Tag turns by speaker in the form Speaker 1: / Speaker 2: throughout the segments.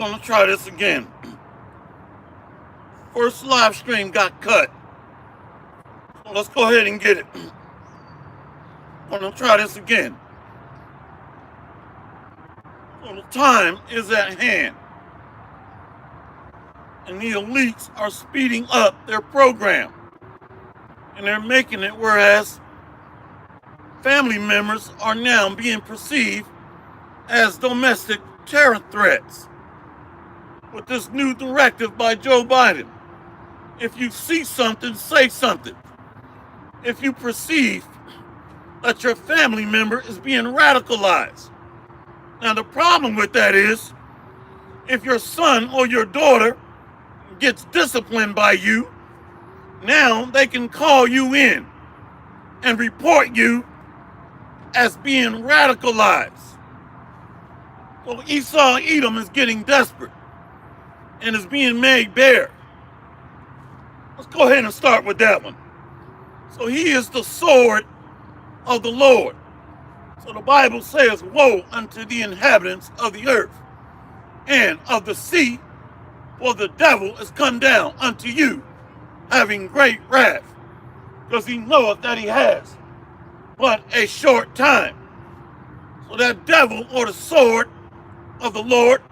Speaker 1: Gonna try this again. First live stream got cut. So let's go ahead and get it. Gonna try this again. So the time is at hand. And the elites are speeding up their program. And they're making it whereas family members are now being perceived as domestic terror threats. With this new directive by Joe Biden, if you see something, say something. If you perceive that your family member is being radicalized. Now the problem with that is, if your son or your daughter gets disciplined by you, now they can call you in and report you as being radicalized. So Esau Edom is getting desperate and is being made bare. Let's go ahead and start with that one. So he is the sword of the Lord. So the Bible says, woe unto the inhabitants of the earth and of the sea, for the devil is come down unto you, having great wrath, because he knoweth that he has but a short time. So that devil, or the sword of the Lord,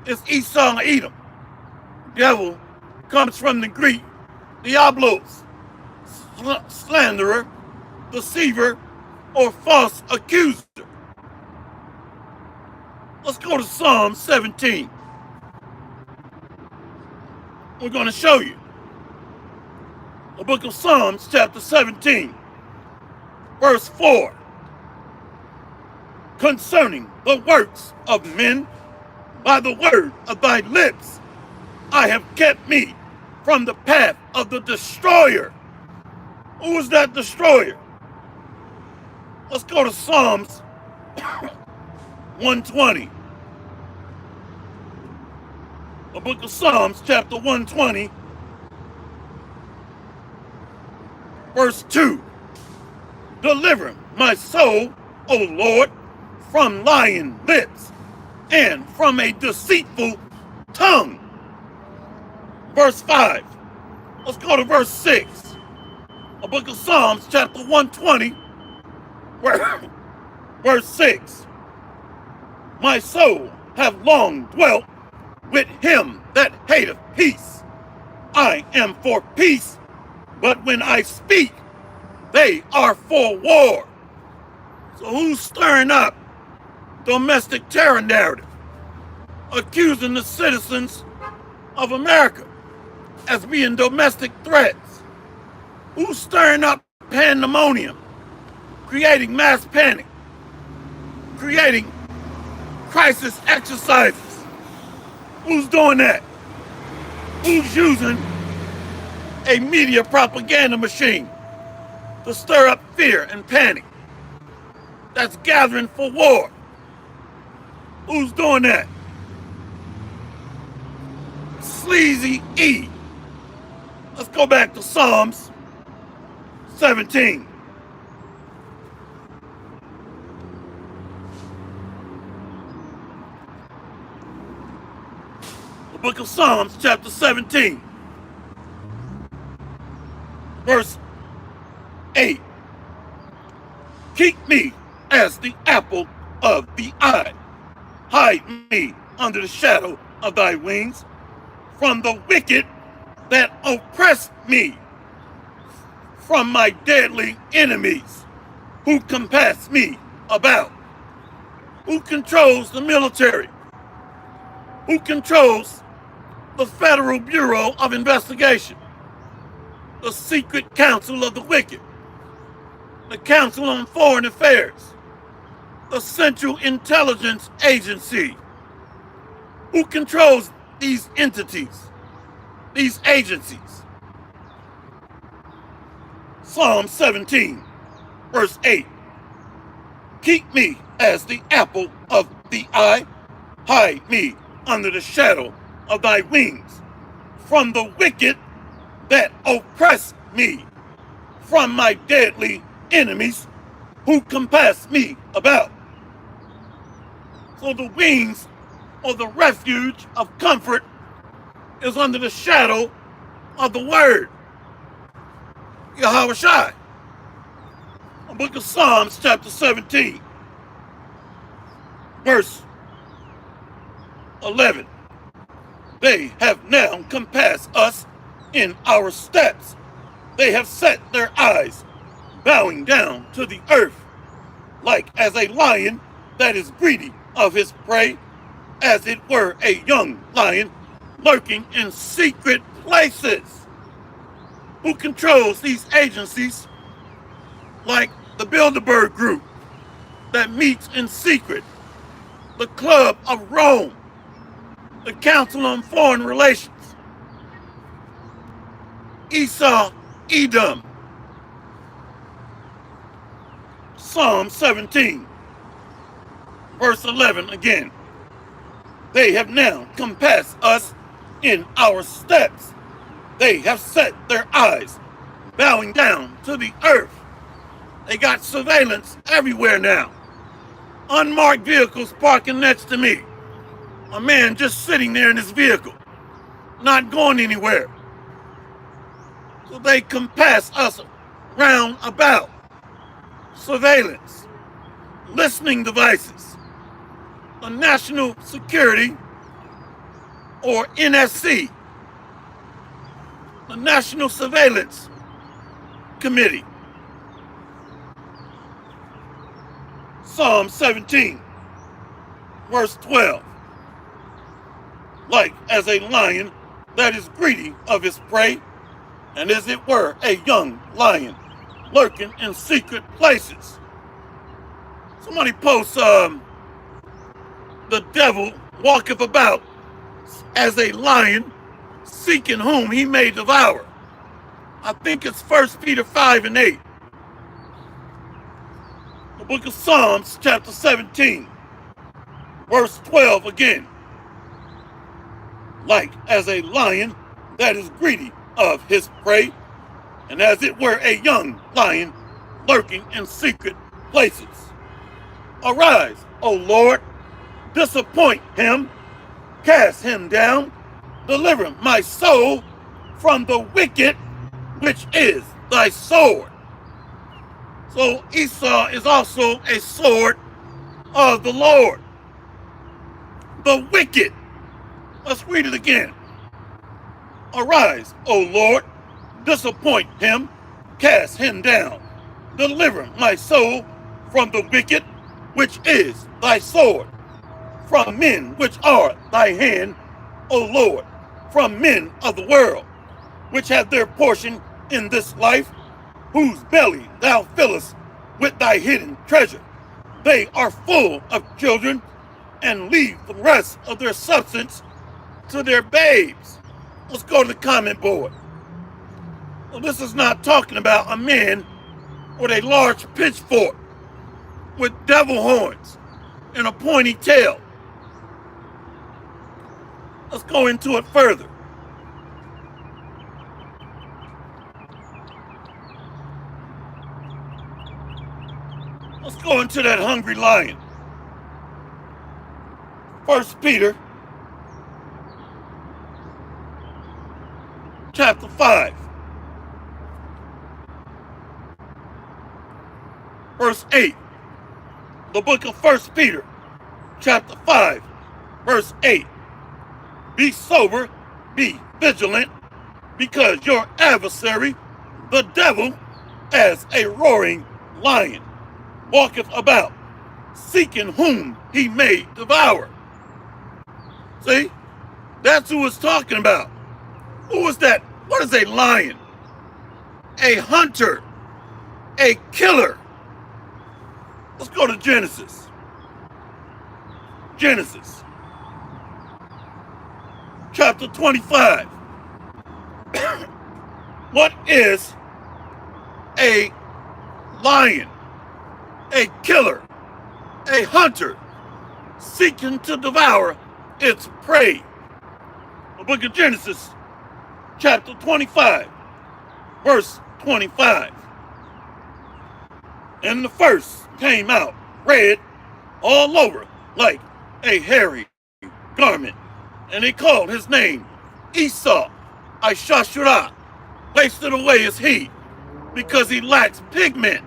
Speaker 1: is Esau Edom. Devil comes from the Greek diablos, slanderer, deceiver, or false accuser. Let's go to Psalm 17. We're going to show you the book of Psalms, chapter 17, verse 4. Concerning the works of men, by the word of thy lips, I have kept me from the path of the destroyer. Who is that destroyer? Let's go to Psalms 120. The book of Psalms, chapter 120, verse 2. Deliver my soul, O Lord, from lying lips and from a deceitful tongue. Verse 5. Let's go to verse 6. The book of Psalms, chapter 120, verse 6. My soul have long dwelt with him that hateth peace. I am for peace, but when I speak, they are for war. So who's stirring up domestic terror narrative, accusing the citizens of America as being domestic threats? Who's stirring up pandemonium, creating mass panic, creating crisis exercises? Who's doing that? Who's using a media propaganda machine to stir up fear and panic that's gathering for war? Who's doing that? Sleazy E. Let's go back to Psalms 17. The book of Psalms, chapter 17, verse 8. Keep me as the apple of the eye. Hide me under the shadow of thy wings from the wicked that oppress me, from my deadly enemies who compass me about. Who controls the military? Who controls the Federal Bureau of Investigation? The Secret Council of the Wicked, the Council on Foreign Affairs, the Central Intelligence Agency. Who controls these entities, these agencies? Psalm 17, verse 8. Keep me as the apple of the eye. Hide me under the shadow of thy wings from the wicked that oppress me, from my deadly enemies who compass me about. So the wings or the refuge of comfort is under the shadow of the word, Yahweh Shai. The book of Psalms, chapter 17, verse 11. They have now compassed us in our steps. They have set their eyes, bowing down to the earth, like as a lion that is greedy of his prey, as it were a young lion lurking in secret places. Who controls these agencies? Like the Bilderberg Group that meets in secret, the Club of Rome, the Council on Foreign Relations, Esau, Edom. Psalm 17, verse 11 again. They have now compassed us in our steps. They have set their eyes, bowing down to the earth. They got surveillance everywhere now. Unmarked vehicles parking next to me. A man just sitting there in his vehicle, not going anywhere. So they compass us round about. Surveillance, listening devices, the National Security, or NSC, the National Surveillance Committee. Psalm 17, verse 12. Like as a lion that is greedy of his prey, and as it were a young lion lurking in secret places. Somebody posts, the devil walketh about as a lion, seeking whom he may devour. I think it's 1 Peter 5 and 8. The book of Psalms, chapter 17, verse 12 again. Like as a lion that is greedy of his prey, and as it were a young lion lurking in secret places. Arise, O Lord, disappoint him, cast him down, deliver my soul from the wicked, which is thy sword. So Esau is also a sword of the Lord. The wicked. Let's read it again. Arise, O Lord, disappoint him, cast him down, deliver my soul from the wicked, which is thy sword, from men which are thy hand, O Lord, from men of the world, which have their portion in this life, whose belly thou fillest with thy hidden treasure. They are full of children, and leave the rest of their substance to their babes. Let's go to the comment board. Well, this is not talking about a man with a large pitchfork, with devil horns and a pointy tail. Let's go into it further. Let's go into that hungry lion. 1 Peter chapter 5, verse 8. The book of 1 Peter chapter 5, verse 8. Be sober, be vigilant, because your adversary, the devil, as a roaring lion, walketh about, seeking whom he may devour. See, that's who it's talking about. Who is that? What is a lion? A hunter, a killer. Let's go to Genesis. Genesis chapter 25. What is a lion? A killer, a hunter, seeking to devour its prey. The book of Genesis, chapter 25, verse 25. And the first came out red all over like a hairy garment, and they called his name Esau, Ishashura, placed it away as he, because he lacks pigment.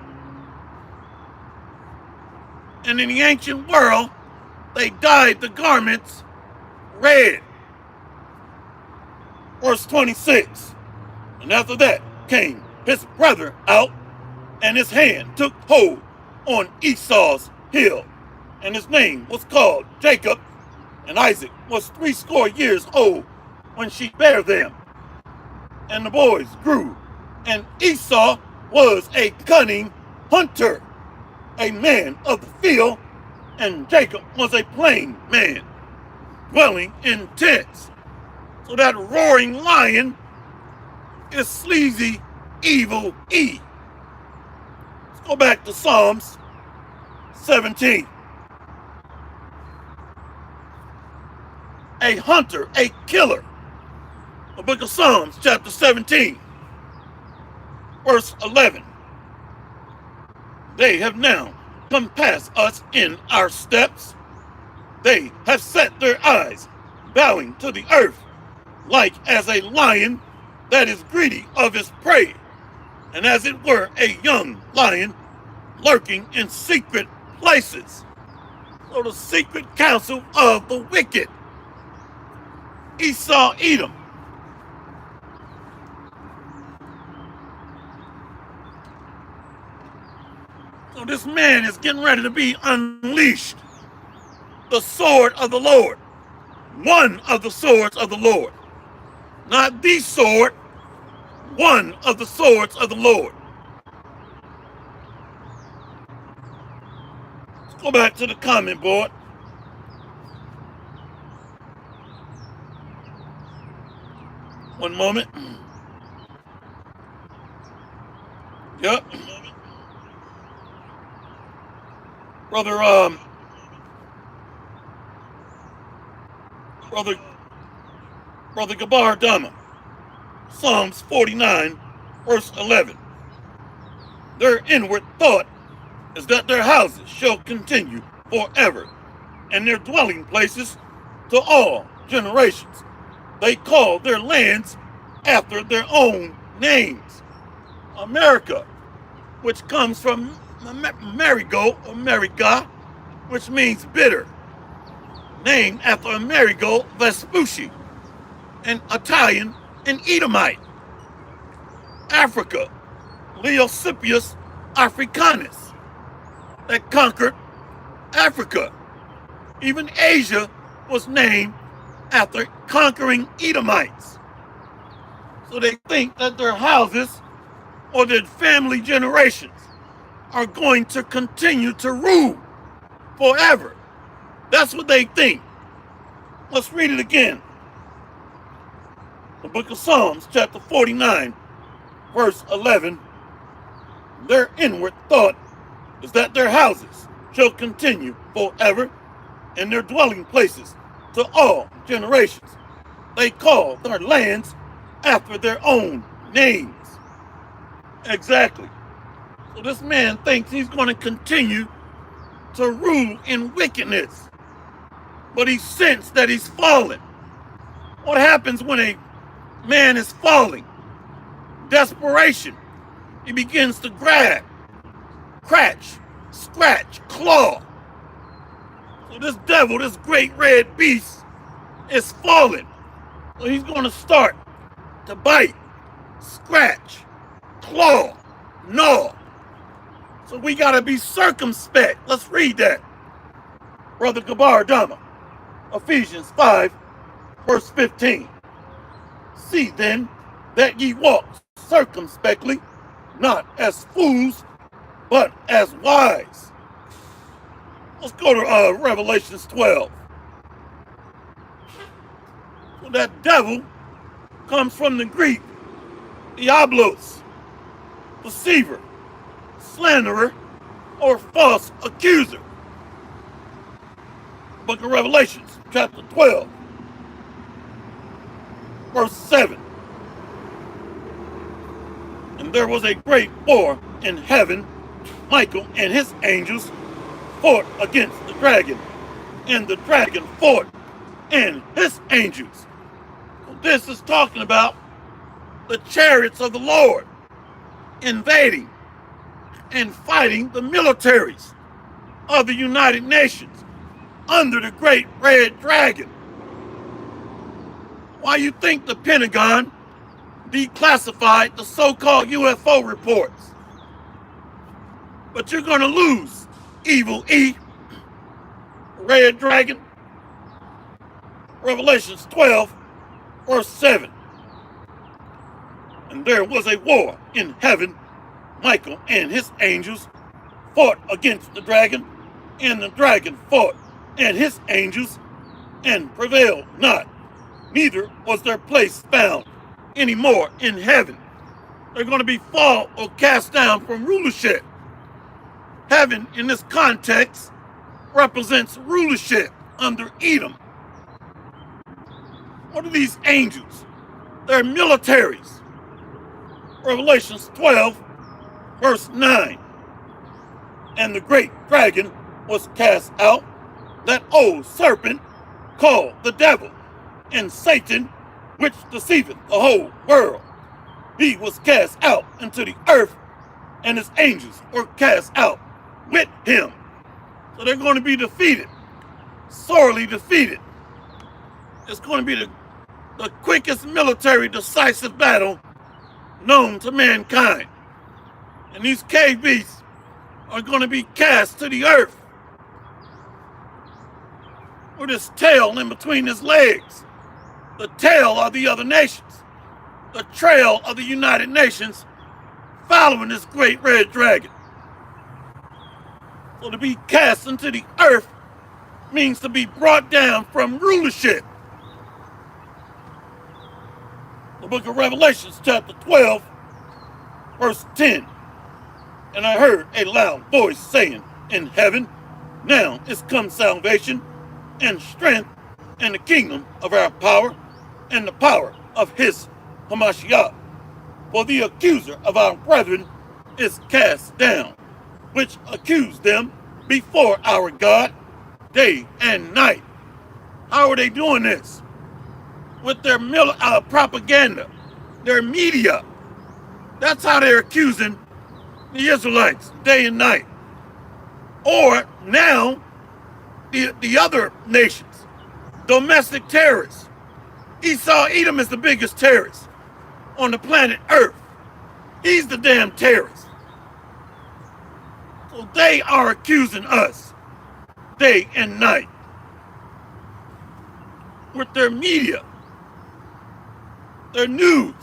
Speaker 1: And in the ancient world, they dyed the garments red. Verse 26. And after that came his brother out, and his hand took hold on Esau's heel, and his name was called Jacob, and Isaac was 80 years old when she bare them. And the boys grew, and Esau was a cunning hunter, a man of the field, and Jacob was a plain man, dwelling in tents. So that roaring lion is sleazy, evil E. Let's go back to Psalms 17. A hunter, a killer. The book of Psalms, chapter 17, verse 11. They have now compassed us in our steps. They have set their eyes, bowing to the earth, like as a lion that is greedy of his prey, and as it were a young lion lurking in secret places. So the secret counsel of the wicked, Esau, Edom. So this man is getting ready to be unleashed. The sword of the Lord. One of the swords of the Lord. Not the sword. One of the swords of the Lord. Let's go back to the comment board. One moment. Yep. Brother Gabar Dama, Psalms 49, verse 11. Their inward thought is that their houses shall continue forever, and their dwelling places to all generations. They call their lands after their own names. America, which comes from Amerigo, America, which means bitter, named after Amerigo Vespucci, an Italian and Edomite. Africa, Leoscipius Africanus, that conquered Africa. Even Asia was named after conquering Edomites. So they think that their houses or their family generations are going to continue to rule forever. That's what they think. Let's read it again. The book of Psalms, chapter 49, verse 11. Their inward thought is that their houses shall continue forever, and their dwelling places to all generations. They call their lands after their own names. Exactly. So this man thinks he's going to continue to rule in wickedness. But he sensed that he's fallen. What happens when a man is falling? Desperation. He begins to grab, cratch, scratch, claw. So this devil, this great red beast, is falling. So he's going to start to bite, scratch, claw, gnaw. So we got to be circumspect. Let's read that. Brother Gabar Dama, Ephesians 5, verse 15. See then that ye walk circumspectly, not as fools, but as wise. Let's go to Revelations 12. So that devil comes from the Greek, diablos, deceiver, slanderer, or false accuser. Book of Revelations, chapter 12, verse 7. And there was a great war in heaven. Michael and his angels fought against the dragon, and the dragon fought and his angels. This is talking about the chariots of the Lord invading and fighting the militaries of the United Nations under the great red dragon. Why you think the Pentagon declassified the so-called UFO reports? But you're going to lose, Evil E, red dragon. Revelations 12, verse 7. And there was a war in heaven. Michael and his angels fought against the dragon, and the dragon fought and his angels, and prevailed not. Neither was their place found any more in heaven. They're going to be fall or cast down from rulership. Heaven, in this context, represents rulership under Edom. What are these angels? They're militaries. Revelations 12, verse 9. And the great dragon was cast out, that old serpent called the devil and Satan, which deceiveth the whole world. He was cast out into the earth, and his angels were cast out with him. So they're going to be defeated, sorely defeated. It's going to be the quickest military decisive battle known to mankind. And these cave beasts are going to be cast to the earth with his tail in between his legs. The tail of the other nations. The trail of the United Nations following this great red dragon. So to be cast into the earth means to be brought down from rulership. The book of Revelations, chapter 12, verse 10. And I heard a loud voice saying in heaven, now is come salvation and strength and the kingdom of our power and the power of his Hamashiach. For the accuser of our brethren is cast down, which accused them before our God day and night. How are they doing this? With their propaganda, their media. That's how they're accusing the Israelites day and night. Or now, the other nations, domestic terrorists. Esau Edom is the biggest terrorist on the planet Earth. He's the damn terrorist. So they are accusing us day and night with their media, their news.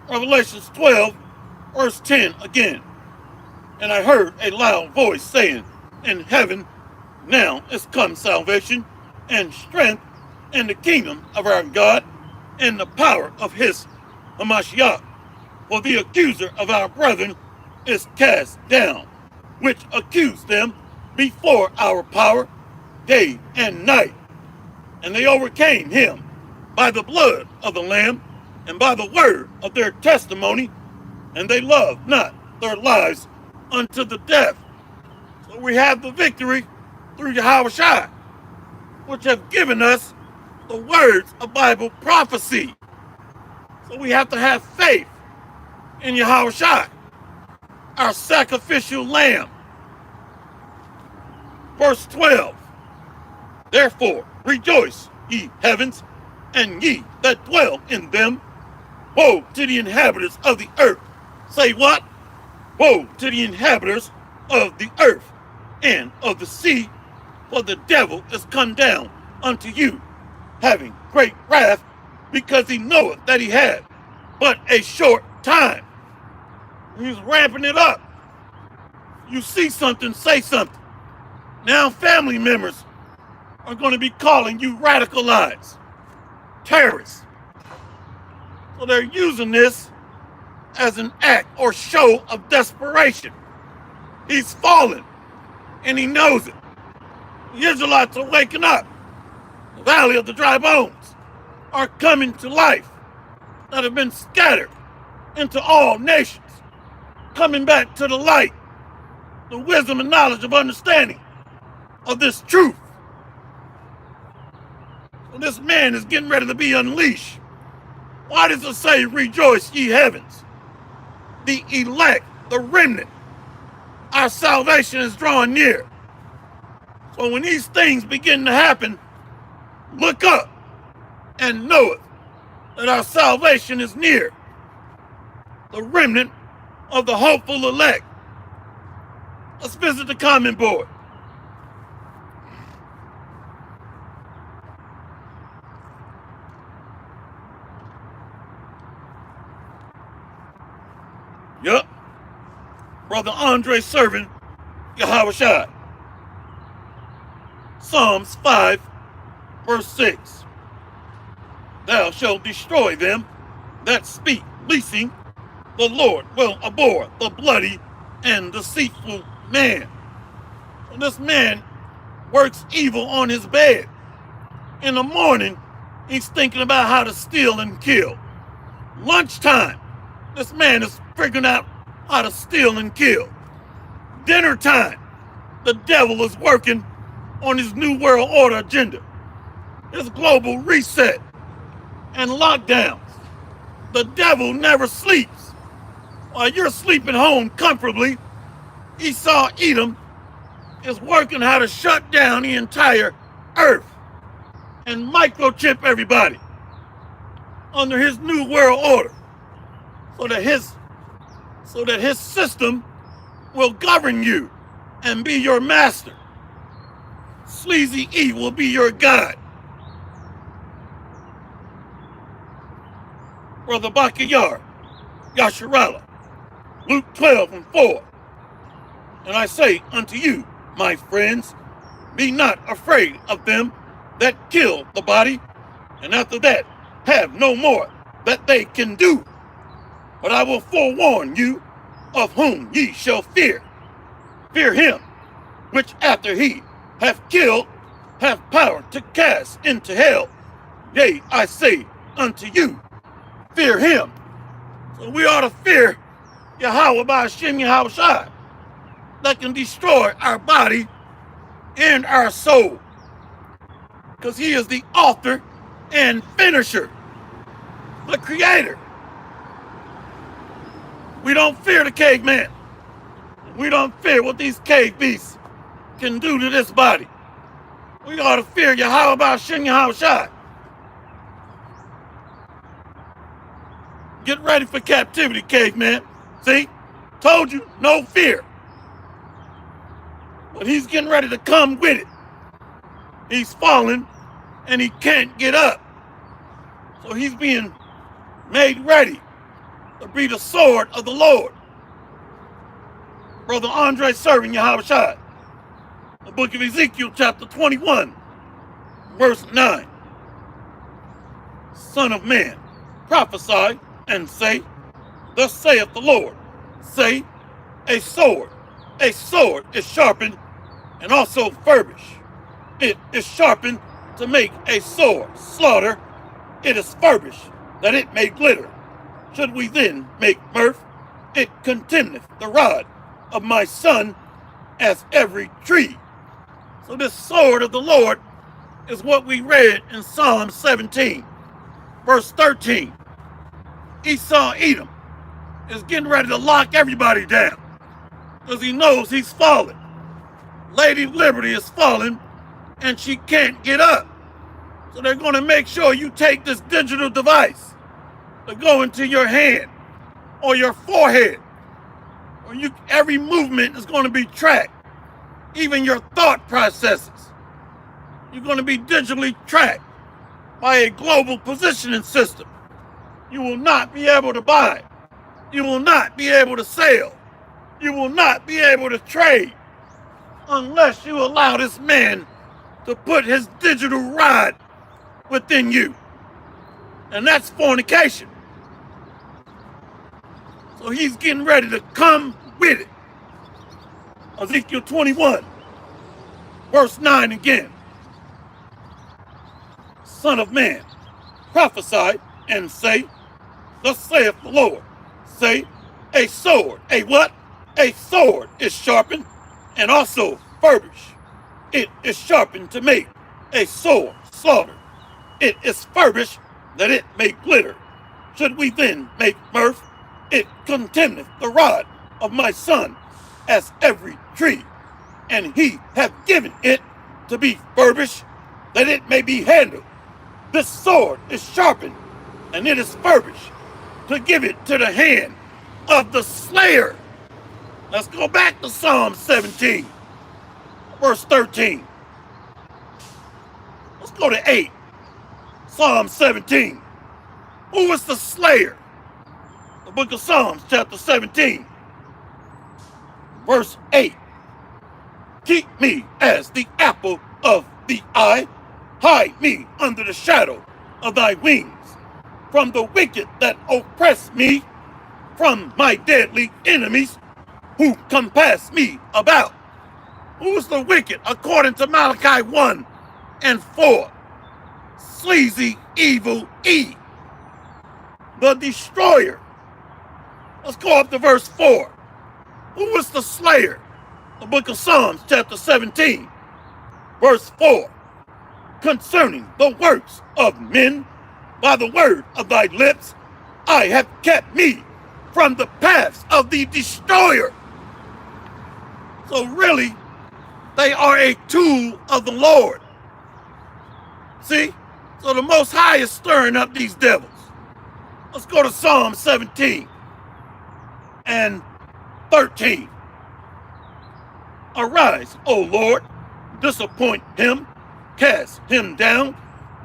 Speaker 1: Revelations 12, verse 10 again. And I heard a loud voice saying in heaven, now is come salvation and strength and the kingdom of our God and the power of his Hamashiach. For the accuser of our brethren is cast down, which accused them before our power day and night. And they overcame him by the blood of the Lamb and by the word of their testimony, and they loved not their lives unto the death. So we have the victory through Yahushua, which have given us the words of Bible prophecy. So we have to have faith in Yahushua, our sacrificial lamb. Verse 12. Therefore rejoice, ye heavens, and ye that dwell in them. Woe to the inhabitants of the earth. Say what? Woe to the inhabitants of the earth and of the sea, for the devil is come down unto you, having great wrath, because he knoweth that he had but a short time. He's ramping it up. You see something, say something. Now family members are going to be calling you radicalized, terrorists. So they're using this as an act or show of desperation. He's fallen, and he knows it. The Israelites are waking up. The valley of the dry bones are coming to life that have been scattered into all nations, coming back to the light, the wisdom and knowledge of understanding of this truth. This man is getting ready to be unleashed. Why does it say, rejoice ye heavens? The elect, the remnant, our salvation is drawing near. So when these things begin to happen, look up and know it, that our salvation is near. The remnant of the hopeful elect. Let's visit the comment board. Yup. Brother Andre serving Yahweh Shai. Psalms 5, verse 6. Thou shalt destroy them that speak leasing. The Lord will abhor the bloody and deceitful man. So this man works evil on his bed. In the morning, he's thinking about how to steal and kill. Lunchtime, this man is figuring out how to steal and kill. Dinner time, the devil is working on his New World Order agenda. His global reset and lockdowns. The devil never sleeps. While you're sleeping home comfortably, Esau Edom is working how to shut down the entire earth and microchip everybody under his New World Order so that his system will govern you and be your master. Sleazy E will be your God. Brother Bakayar, Yasharallah, Luke 12 and 4. And I say unto you, my friends, be not afraid of them that kill the body, and after that have no more that they can do. But I will forewarn you of whom ye shall fear. Fear him, which after he hath killed, hath power to cast into hell. Yea, I say unto you, fear him. So we ought to fear Yahweh Ba'ashem Yahweh Shai, that can destroy our body and our soul. Because he is the author and finisher, the creator. We don't fear the caveman. We don't fear what these cave beasts can do to this body. We ought to fear Yahweh Ba'ashem Yahweh Shai. Get ready for captivity, caveman. See? Told you, no fear. But he's getting ready to come with it. He's fallen and he can't get up. So he's being made ready to be the sword of the Lord. Brother Andre serving Yahweh Shai. The book of Ezekiel chapter 21, verse 9. Son of man, prophesy and say, thus saith the Lord, say, a sword is sharpened and also furbished. It is sharpened to make a sword slaughter. It is furbished that it may glitter. Should we then make mirth? It contemneth the rod of my son as every tree. So this sword of the Lord is what we read in Psalm 17, verse 13. Esau Edom is getting ready to lock everybody down because he knows he's fallen. Lady Liberty is falling and she can't get up. So they're going to make sure you take this digital device to go into your hand or your forehead. Or every movement is going to be tracked. Even your thought processes. You're going to be digitally tracked by a global positioning system. You will not be able to buy. You will not be able to sell. You will not be able to trade unless you allow this man to put his digital rod within you. And that's fornication. So he's getting ready to come with it. Ezekiel 21, verse 9 again. Son of man, prophesy and say, thus saith the Lord, say, a sword, a what? A sword is sharpened and also furbished. It is sharpened to make a sword slaughter. it is furbished, that it may glitter. Should we then make mirth? It contemneth the rod of my son, as every tree, and he hath given it to be furbished, that it may be handled. This sword is sharpened, and it is furbished, to give it to the hand of the slayer. Let's go back to Psalm 17, verse 13. Let's go to 8. Psalm 17. Who is the slayer? The book of Psalms, chapter 17, verse 8. Keep me as the apple of the eye. Hide me under the shadow of thy wings. From the wicked that oppress me, from my deadly enemies who compass me about. Who is the wicked according to Malachi 1 and 4? Sleazy, evil E, the destroyer. Let's go up to verse 4. Who is the slayer? The book of Psalms, chapter 17, verse 4. Concerning the works of men, by the word of thy lips, I have kept me from the paths of the destroyer. So really, they are a tool of the Lord. See? So the Most High is stirring up these devils. Let's go to Psalm 17 and 13. Arise, O Lord, disappoint him, cast him down,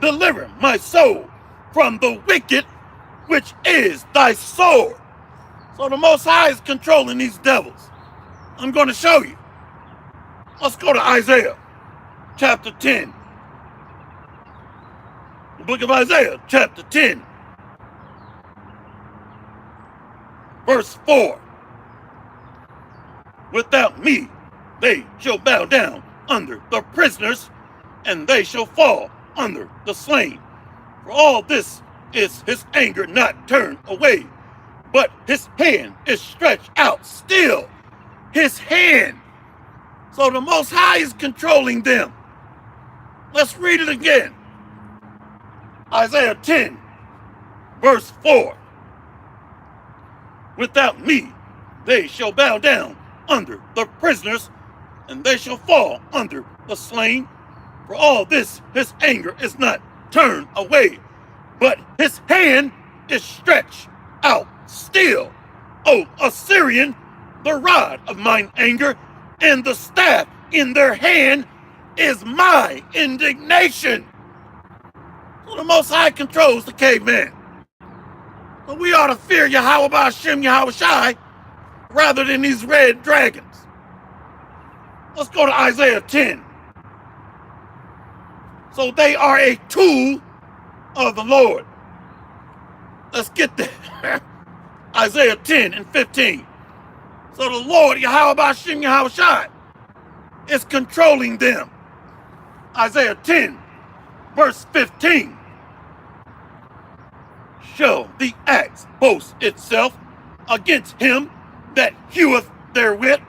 Speaker 1: deliver my soul from the wicked, which is thy sword. So the Most High is controlling these devils. I'm going to show you. Let's go to Isaiah chapter 10. The book of Isaiah chapter 10, verse 4. Without me they shall bow down under the prisoners, and they shall fall under the slain. For all this is his anger not turned away, but his hand is stretched out still. His hand. So the Most High is controlling them. Let's read it again. Isaiah 10, verse 4. Without me they shall bow down under the prisoners, and they shall fall under the slain. For all this his anger is not turned away, but his hand is stretched out still. O Assyrian, the rod of mine anger, and the staff in their hand is my indignation. So the Most High controls the caveman. But we ought to fear Yahweh Ba'ashem Yahweh Shai rather than these red dragons. Let's go to Isaiah 10. So they are a tool of the Lord. Let's get there. Isaiah 10 and 15. So the Lord, Yahweh Ba'ashem Yahweh Shai, is controlling them. Isaiah 10, verse 15. Shall the axe boast itself against him that heweth therewith?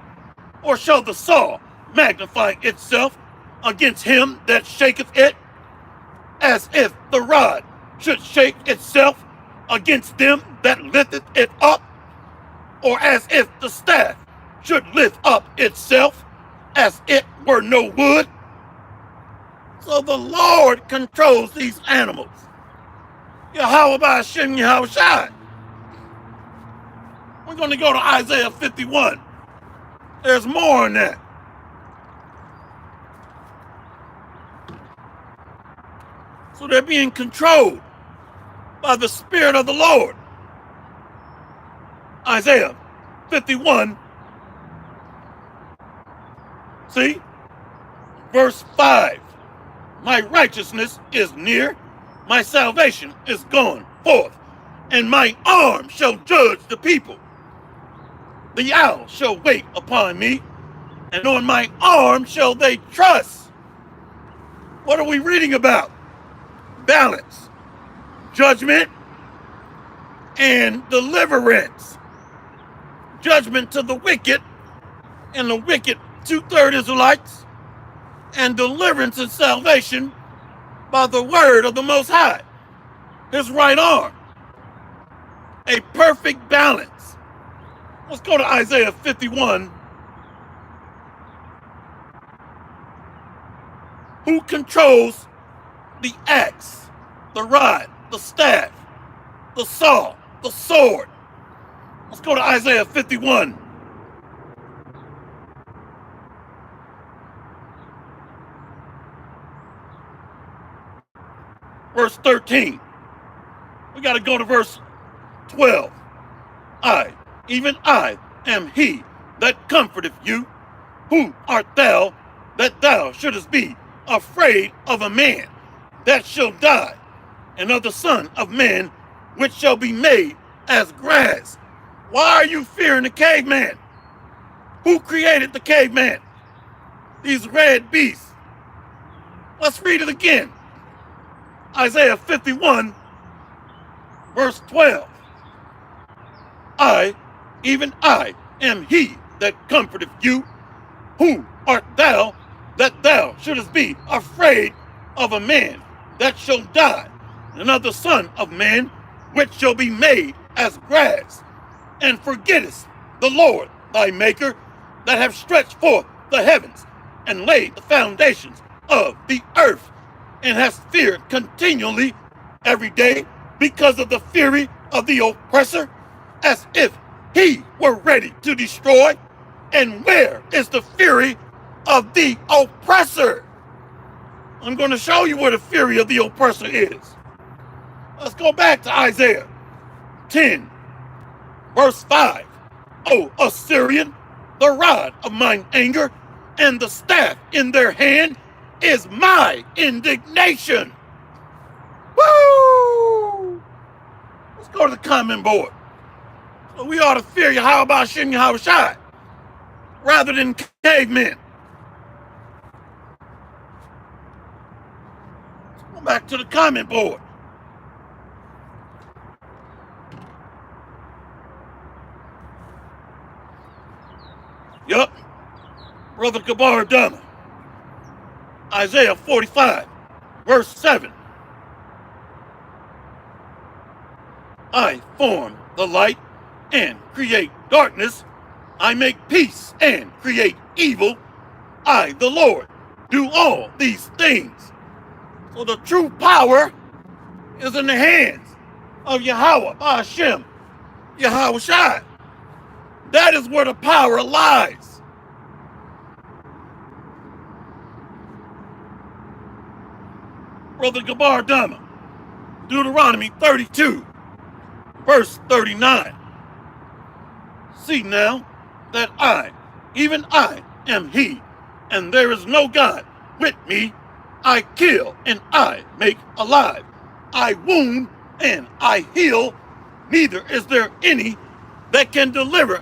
Speaker 1: Or shall the saw magnify itself against him that shaketh it? As if the rod should shake itself against them that lifteth it up? Or as if the staff should lift up itself as it were no wood? So the Lord controls these animals. Yahweh Ba'ashem Yahweh Shai. We're going to go to Isaiah 51. There's more on that. So they're being controlled by the Spirit of the Lord. Isaiah 51. See? Verse 5. My righteousness is near, my salvation is gone forth, and my arm shall judge the people. The owl shall wait upon me, and on my arm shall they trust. What are we reading about? Balance, judgment, and deliverance. Judgment to the wicked, and the wicked 2/3 Israelites, and deliverance and salvation by the word of the Most High, his right arm. A perfect balance. Let's go to Isaiah 51. Who controls the axe, the rod, the staff, the saw, the sword? Let's go to Isaiah 51. Verse 13. We got to go to verse 12. I, even I, am he that comforteth you. Who art thou that thou shouldest be afraid of a man that shall die, and of the Son of Man which shall be made as grass? Why are you fearing the caveman? Who created the caveman? These red beasts. Let's read it again. Isaiah 51, verse 12. I, even I, am he that comforteth you. Who art thou that thou shouldest be afraid of a man that shall die, and of the Son of Man which shall be made as grass? And forgettest the Lord thy Maker, that have stretched forth the heavens, and laid the foundations of the earth, and hast feared continually every day because of the fury of the oppressor, as if he were ready to destroy. And where is the fury of the oppressor? I'm going to show you where the fury of the oppressor is. Let's go back to Isaiah 10, verse 5. O Assyrian, the rod of mine anger and the staff in their hand is my indignation. Woo! Let's go to the comment board. So we ought to fear Yahweh Shem Yahushai rather than cavemen. Let's go back to the comment board. Yup. Brother Kabar Dama. Isaiah 45, verse 7. I form the light and create darkness. I make peace and create evil. I, the Lord, do all these things. So the true power is in the hands of Yahweh Hashem, Yahushai. That is where the power lies. Brother Gabar Dama, Deuteronomy 32, verse 39. See now that I, even I, am he, and there is no God with me. I kill and I make alive. I wound and I heal. Neither is there any that can deliver